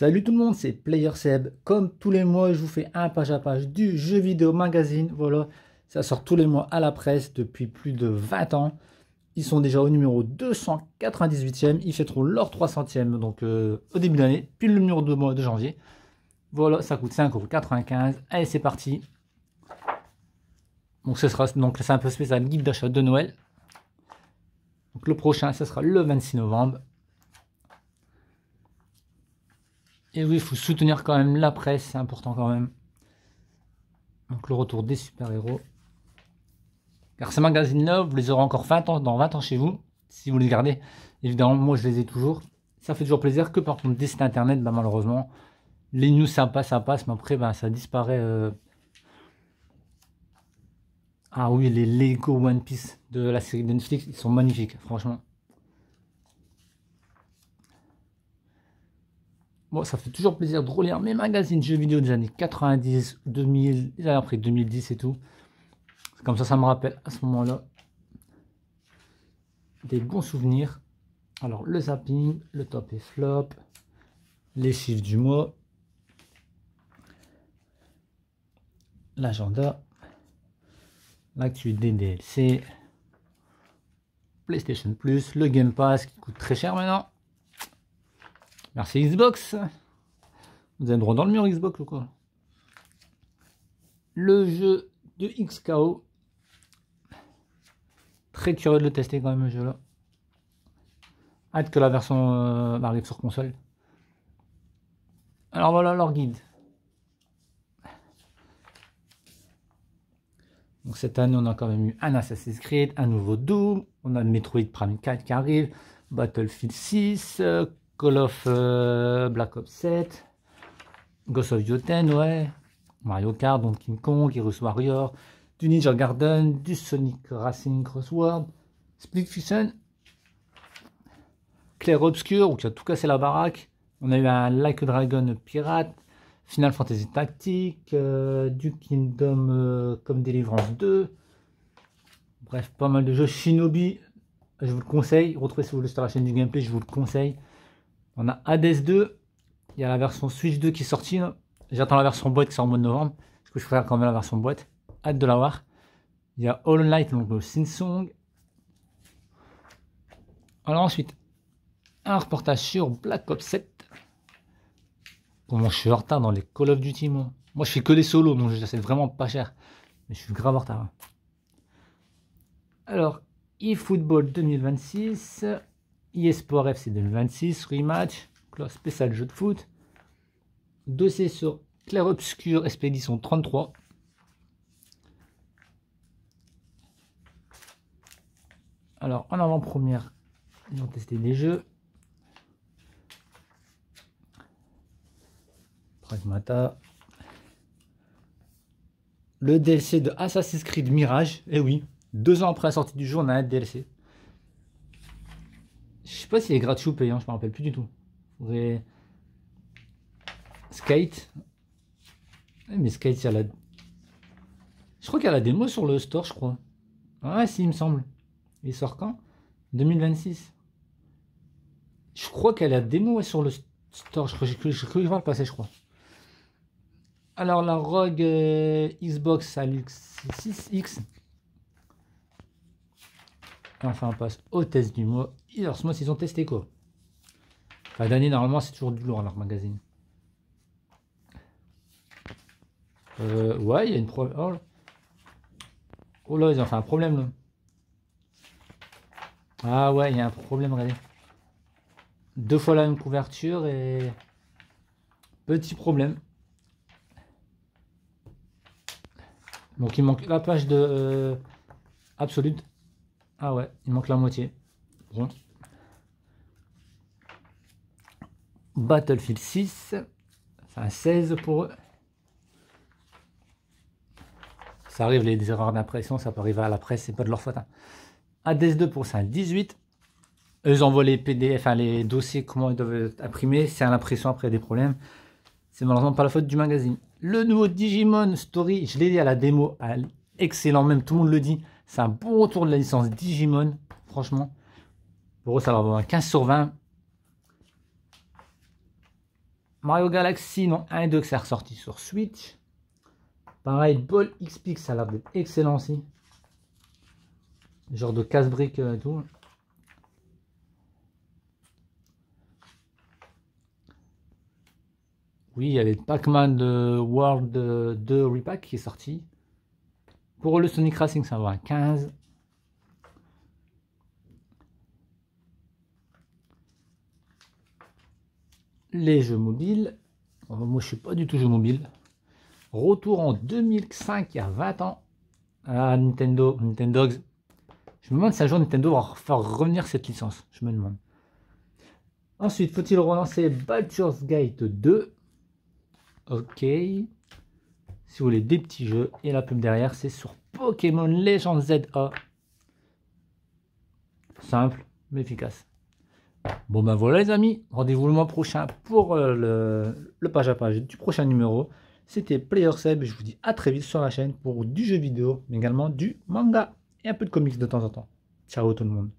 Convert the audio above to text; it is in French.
Salut tout le monde, c'est Player Seb. Comme tous les mois, je vous fais un page à page du jeu vidéo magazine. Voilà, ça sort tous les mois à la presse depuis plus de 20 ans. Ils sont déjà au numéro 298e. Ils fêteront leur 300e donc au début de l'année, puis le numéro 2 mois de janvier. Voilà, ça coûte 5,95 €. Allez, c'est parti. Donc c'est un peu spécial guide d'achat de Noël. Donc le prochain, ce sera le 26 novembre. Et oui, il faut soutenir quand même la presse, c'est important quand même. Donc le retour des super-héros. Car ces magazines-là, vous les aurez encore 20 ans, dans 20 ans chez vous, si vous les gardez. Évidemment, moi je les ai toujours. Ça fait toujours plaisir que par contre des sites internet, bah, malheureusement, les news ça passe, mais après bah, ça disparaît. Ah oui, les Lego One Piece de la série de Netflix, ils sont magnifiques, franchement. Bon, ça fait toujours plaisir de relire mes magazines jeux vidéo des années 90, 2000, et après 2010 et tout. Comme ça me rappelle à ce moment-là des bons souvenirs. Alors, le zapping, le top et flop, les chiffres du mois, l'agenda, l'actu des DLC, PlayStation Plus, le Game Pass qui coûte très cher maintenant. Merci Xbox. Vous avez droit dans le mur Xbox ou quoi? Le jeu de XKO. Très curieux de le tester quand même le jeu là. Hâte que la version arrive sur console. Alors voilà leur guide. Donc cette année on a quand même eu un Assassin's Creed, un nouveau Doom, on a le Metroid Prime 4 qui arrive, Battlefield 6, Call of Black Ops 7, Ghost of Yotun, ouais, Mario Kart, donc King Kong, Heroes Warrior, du Ninja Garden, du Sonic Racing Crossword, Split Fiction, Clair Obscur, qui a tout cassé la baraque. On a eu un Like a Dragon Pirate, Final Fantasy Tactique, du Kingdom comme Deliverance 2. Bref, pas mal de jeux. Shinobi, je vous le conseille. Retrouvez si vous voulez sur la chaîne du gameplay, je vous le conseille. On a Hades 2. Il y a la version Switch 2 qui est sortie. J'attends la version boîte qui sort au mois de novembre. Parce que je préfère quand même la version boîte. Hâte de la voir. Il y a Hollow Knight, donc le Silksong. Alors ensuite, un reportage sur Black Ops 7. Comment je suis en retard dans les Call of Duty, moi. Moi, je fais que des solos, donc j'essaie vraiment pas cher. Mais je suis grave en retard. Alors, eFootball 2026, eSport FC 2026, Rematch, classe spécial jeu de foot. Dossier sur Clair Obscur Expédition 33. Alors, en avant-première, ils ont testé des jeux. Pragmata. Le DLC de Assassin's Creed Mirage. Eh oui, 2 ans après la sortie du jeu, on a un DLC. Je sais pas s'il est gratuit ou payant, je me rappelle plus du tout. Faudrait... Skate. Mais Skate, il y a la... Je crois qu'il y a la démo sur le store, je crois. Ah si, il me semble. Il sort quand? 2026. Je crois qu'il y a la démo sur le store. J'ai cru voir le passer, je crois. Alors la ROG Xbox Alux 6X. Enfin on passe au test du mois. Alors ce mois ils ont testé quoi? Fin d'année normalement c'est toujours du lourd leur magazine. Ouais il y a une problème. Oh là ils ont fait un problème là. Ah ouais il y a un problème, regardez. 2 fois la même couverture et... Petit problème. Donc il manque la page de Absolute. Ah ouais, il manque la moitié. Bon. Battlefield 6. C'est un 16 pour eux. Ça arrive, des erreurs d'impression, ça peut arriver à la presse, c'est pas de leur faute. Hein. Hades 2 pour ça, un 18. Eux, ils envoient les PDF, enfin les dossiers, comment ils doivent être imprimés. C'est à l'impression, après il y a des problèmes. C'est malheureusement pas la faute du magazine. Le nouveau Digimon Story, je l'ai dit à la démo, excellent même, tout le monde le dit. C'est un bon retour de la licence Digimon, franchement. Pour eux, ça va avoir un 15 sur 20. Mario Galaxy, non, 1 et 2 que c'est ressorti sur Switch. Pareil, Ball XP, ça a l'air d'être excellent aussi. Genre de casse-briques et tout. Oui, il y avait Pac-Man de World 2 Repack qui est sorti. Pour le Sonic Racing, ça va à 15. Les jeux mobiles. Moi, je suis pas du tout jeu mobile. Retour en 2005, il y a 20 ans. À Nintendogs. Je me demande si un jour Nintendo va faire revenir cette licence. Je me demande. Ensuite, faut-il relancer Baldur's Gate 2? Ok. Si vous voulez des petits jeux. Et la pub derrière, c'est sur Pokémon Legends ZA. Simple, mais efficace. Bon ben voilà les amis. Rendez-vous le mois prochain pour le page à page du prochain numéro. C'était PlayerSeb. Je vous dis à très vite sur la chaîne pour du jeu vidéo, mais également du manga et un peu de comics de temps en temps. Ciao tout le monde.